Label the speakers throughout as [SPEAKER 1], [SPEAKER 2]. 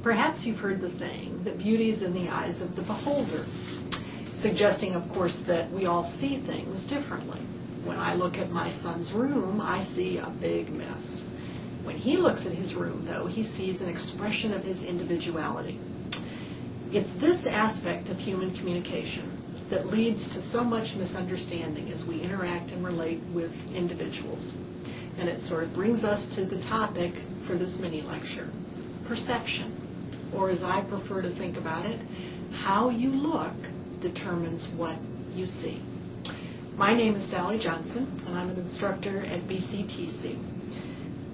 [SPEAKER 1] Perhaps you've heard the saying that beauty is in the eyes of the beholder, suggesting, of course, that we all see things differently. When I look at my son's room, I see a big mess. When he looks at his room, though, he sees an expression of his individuality. It's this aspect of human communication that leads to so much misunderstanding as we interact and relate with individuals. And it sort of brings us to the topic for this mini lecture, perception, or as I prefer to think about it, how you look determines what you see. My name is Sally Johnson, and I'm an instructor at BCTC.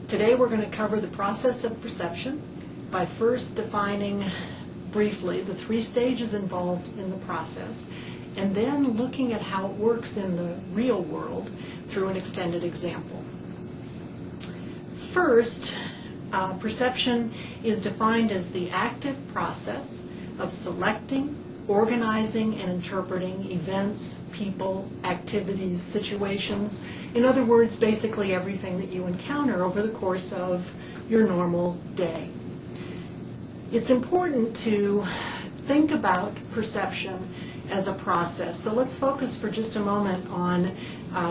[SPEAKER 1] Today we're going to cover the process of perception by first defining briefly the 3 stages involved in the process, and then looking at how it works in the real world through an extended example. First, perception is defined as the active process of selecting, organizing, and interpreting events, people, activities, situations. In other words, basically everything that you encounter over the course of your normal day. It's important to think about perception as a process. So let's focus for just a moment on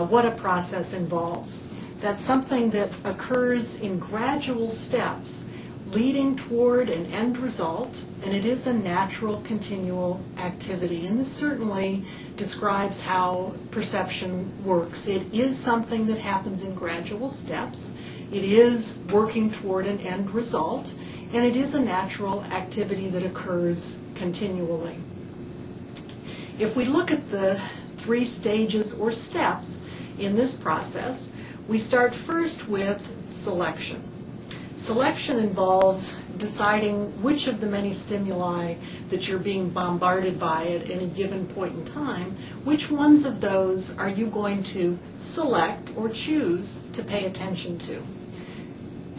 [SPEAKER 1] what a process involves. That's something that occurs in gradual steps leading toward an end result, and it is a natural, continual activity. And this certainly describes how perception works. It is something that happens in gradual steps. It is working toward an end result, and it is a natural activity that occurs continually. If we look at the 3 stages or steps in this process, we start first with selection. Selection involves deciding which of the many stimuli that you're being bombarded by at any given point in time, which ones of those are you going to select or choose to pay attention to.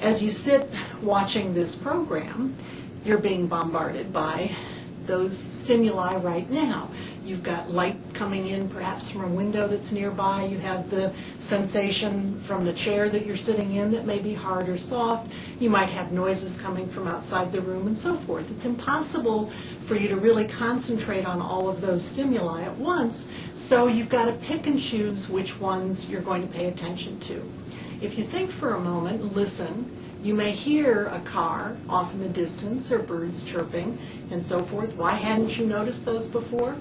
[SPEAKER 1] As you sit watching this program, you're being bombarded by those stimuli right now. You've got light coming in perhaps from a window that's nearby. You have the sensation from the chair that you're sitting in that may be hard or soft. You might have noises coming from outside the room and so forth. It's impossible for you to really concentrate on all of those stimuli at once, so you've got to pick and choose which ones you're going to pay attention to. If you think for a moment and listen, you may hear a car off in the distance or birds chirping and so forth. Why hadn't you noticed those before?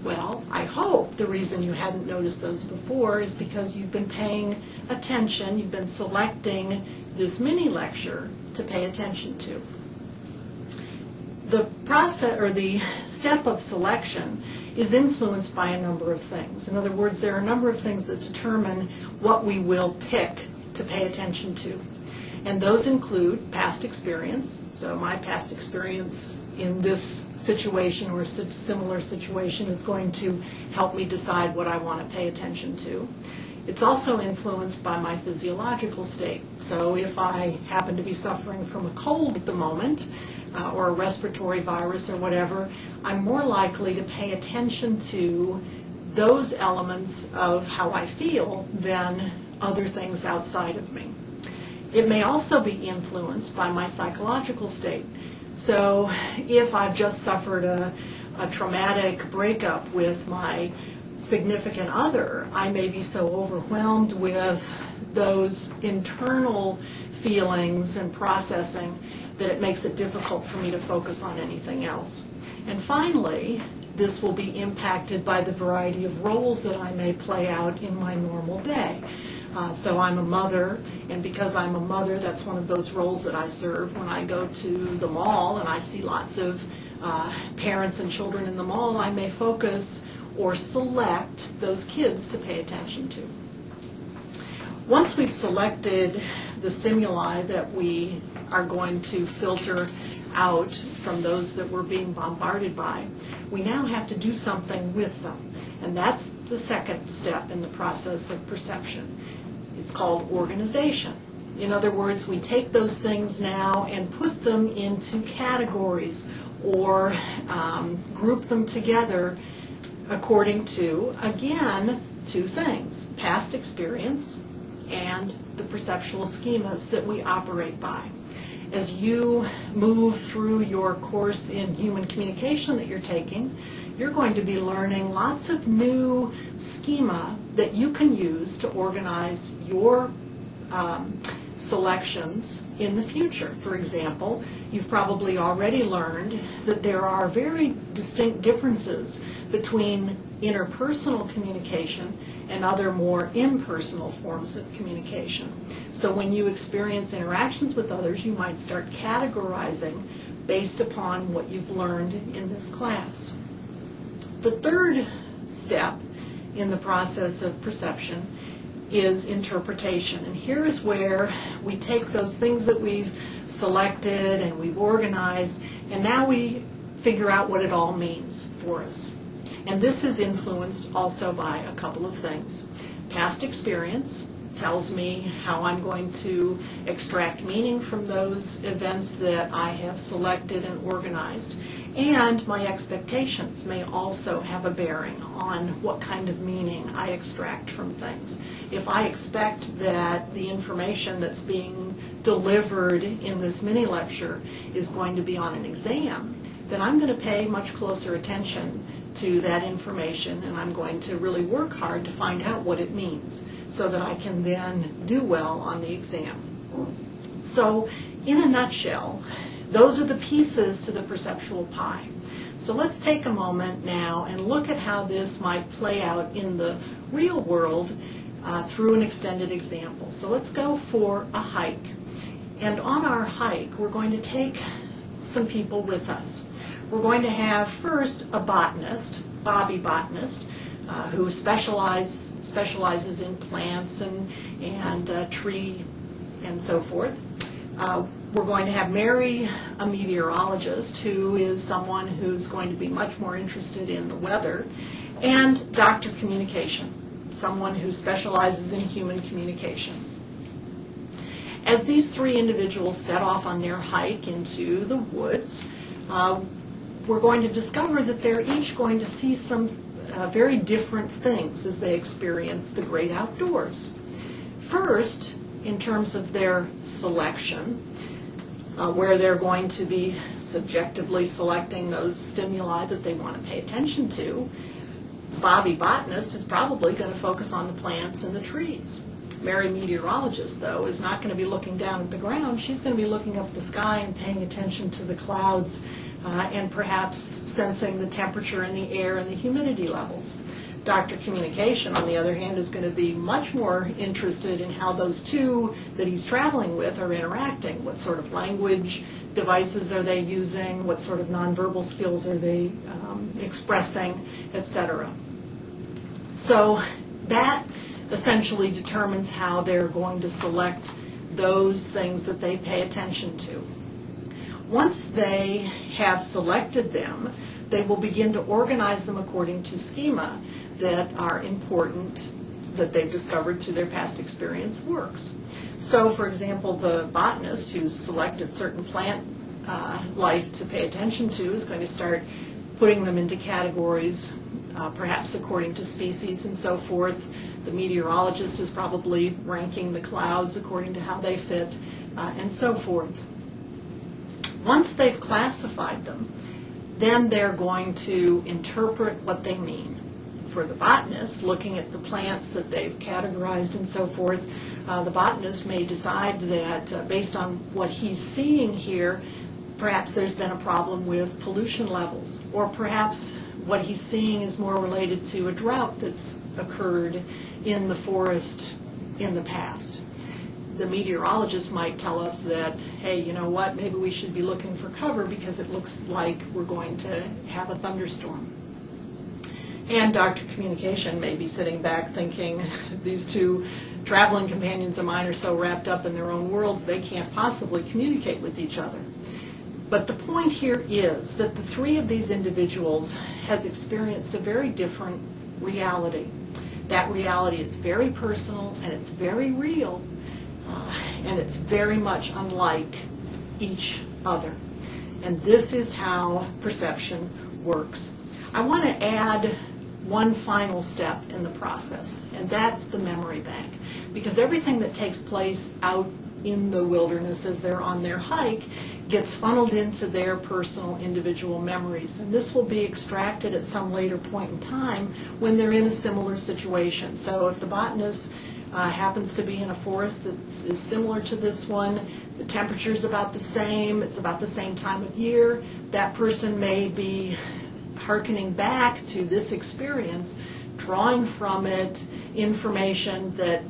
[SPEAKER 1] Well, I hope the reason you hadn't noticed those before is because you've been paying attention, you've been selecting this mini lecture to pay attention to. The process, or the step of selection, is influenced by a number of things. In other words, there are a number of things that determine what we will pick to pay attention to. And those include past experience. So my past experience in this situation or a similar situation is going to help me decide what I want to pay attention to. It's also influenced by my physiological state. So if I happen to be suffering from a cold at the moment, or a respiratory virus or whatever, I'm more likely to pay attention to those elements of how I feel than other things outside of me. It may also be influenced by my psychological state. So if I've just suffered a traumatic breakup with my significant other, I may be so overwhelmed with those internal feelings and processing that it makes it difficult for me to focus on anything else. And finally, this will be impacted by the variety of roles that I may play out in my normal day. So I'm a mother, and because I'm a mother, that's one of those roles that I serve. When I go to the mall and I see lots of parents and children in the mall, I may focus or select those kids to pay attention to. Once we've selected the stimuli that we are going to filter out from those that we're being bombarded by, we now have to do something with them. And that's the second step in the process of perception. It's called organization. In other words, we take those things now and put them into categories or group them together according to, again, 2 things: past experience and the perceptual schemas that we operate by. as you move through your course in human communication that you're taking, you're going to be learning lots of new schema that you can use to organize your selections in the future. For example, you've probably already learned that there are very distinct differences between interpersonal communication and other more impersonal forms of communication. So when you experience interactions with others, you might start categorizing based upon what you've learned in this class. The third step in the process of perception is interpretation. And here is where we take those things that we've selected and we've organized, and now we figure out what it all means for us. And this is influenced also by a couple of things. Past experience tells me how I'm going to extract meaning from those events that I have selected and organized. And my expectations may also have a bearing on what kind of meaning I extract from things. If I expect that the information that's being delivered in this mini lecture is going to be on an exam, then I'm going to pay much closer attention to that information, and I'm going to really work hard to find out what it means so that I can then do well on the exam. So, in a nutshell, those are the pieces to the perceptual pie. So let's take a moment now and look at how this might play out in the real world through an extended example. So let's go for a hike. And on our hike, we're going to take some people with us. We're going to have first a botanist, Bobby Botanist, who specializes in plants and tree and so forth. We're going to have Mary, a meteorologist, who is someone who's going to be much more interested in the weather, and Dr. Communication, someone who specializes in human communication. As these three individuals set off on their hike into the woods, we're going to discover that they're each going to see some very different things as they experience the great outdoors. First, in terms of their selection, where they're going to be subjectively selecting those stimuli that they want to pay attention to, Bobby Botanist is probably going to focus on the plants and the trees. Mary Meteorologist, though, is not going to be looking down at the ground. She's going to be looking up at the sky and paying attention to the clouds and perhaps sensing the temperature in the air and the humidity levels. Dr. Communication, on the other hand, is going to be much more interested in how those two that he's traveling with are interacting. What sort of language devices are they using? What sort of nonverbal skills are they expressing, etc. So that essentially determines how they're going to select those things that they pay attention to. Once they have selected them, they will begin to organize them according to schema that are important, that they've discovered through their past experience works. So, for example, the botanist who's selected certain plant life to pay attention to is going to start putting them into categories, perhaps according to species and so forth. The meteorologist is probably ranking the clouds according to how they fit, and so forth. Once they've classified them, then they're going to interpret what they mean. For the botanist, looking at the plants that they've categorized and so forth, the botanist may decide that based on what he's seeing here, perhaps there's been a problem with pollution levels, or perhaps what he's seeing is more related to a drought that's occurred in the forest in the past. The meteorologist might tell us that, hey, you know what, maybe we should be looking for cover because it looks like we're going to have a thunderstorm. And Dr. Communication may be sitting back thinking, these two traveling companions of mine are so wrapped up in their own worlds they can't possibly communicate with each other. But the point here is that the three of these individuals has experienced a very different reality. That reality is very personal and it's very real, and it's very much unlike each other. And this is how perception works. I want to add one final step in the process, and that's the memory bank. Because everything that takes place out in the wilderness as they're on their hike gets funneled into their personal individual memories. And this will be extracted at some later point in time when they're in a similar situation. So if the botanist happens to be in a forest that is similar to this one, the temperature's about the same, it's about the same time of year, that person may be hearkening back to this experience, drawing from it information that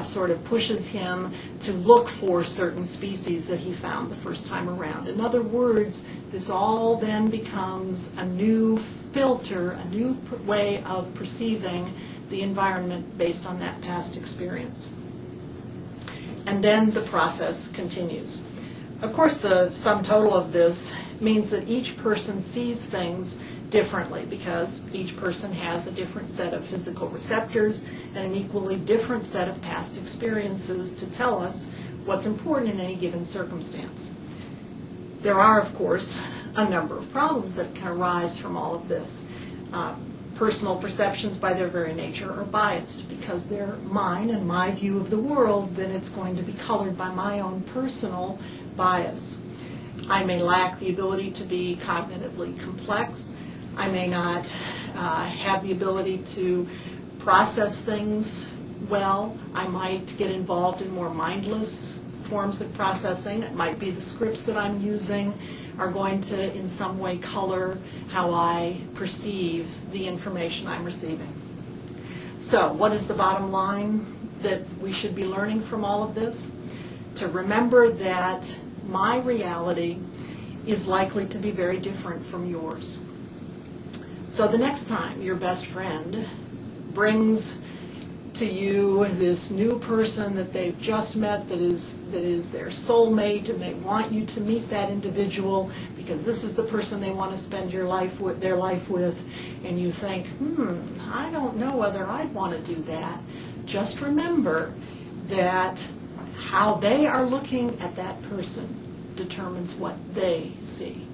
[SPEAKER 1] sort of pushes him to look for certain species that he found the first time around. In other words, this all then becomes a new filter, a new way of perceiving the environment based on that past experience. And then the process continues. Of course, the sum total of this means that each person sees things differently because each person has a different set of physical receptors and an equally different set of past experiences to tell us what's important in any given circumstance. There are, of course, a number of problems that can arise from all of this. Personal perceptions by their very nature are biased because they're mine and my view of the world, then it's going to be colored by my own personal bias. I may lack the ability to be cognitively complex. I may not have the ability to process things well. I might get involved in more mindless forms of processing. It might be the scripts that I'm using are going to in some way color how I perceive the information I'm receiving. So what is the bottom line that we should be learning from all of this? To remember that my reality is likely to be very different from yours. So the next time your best friend brings to you this new person that they've just met that is their soulmate, and they want you to meet that individual because this is the person they want to spend their life with, and you think, I don't know whether I'd want to do that. Just remember that how they are looking at that person determines what they see.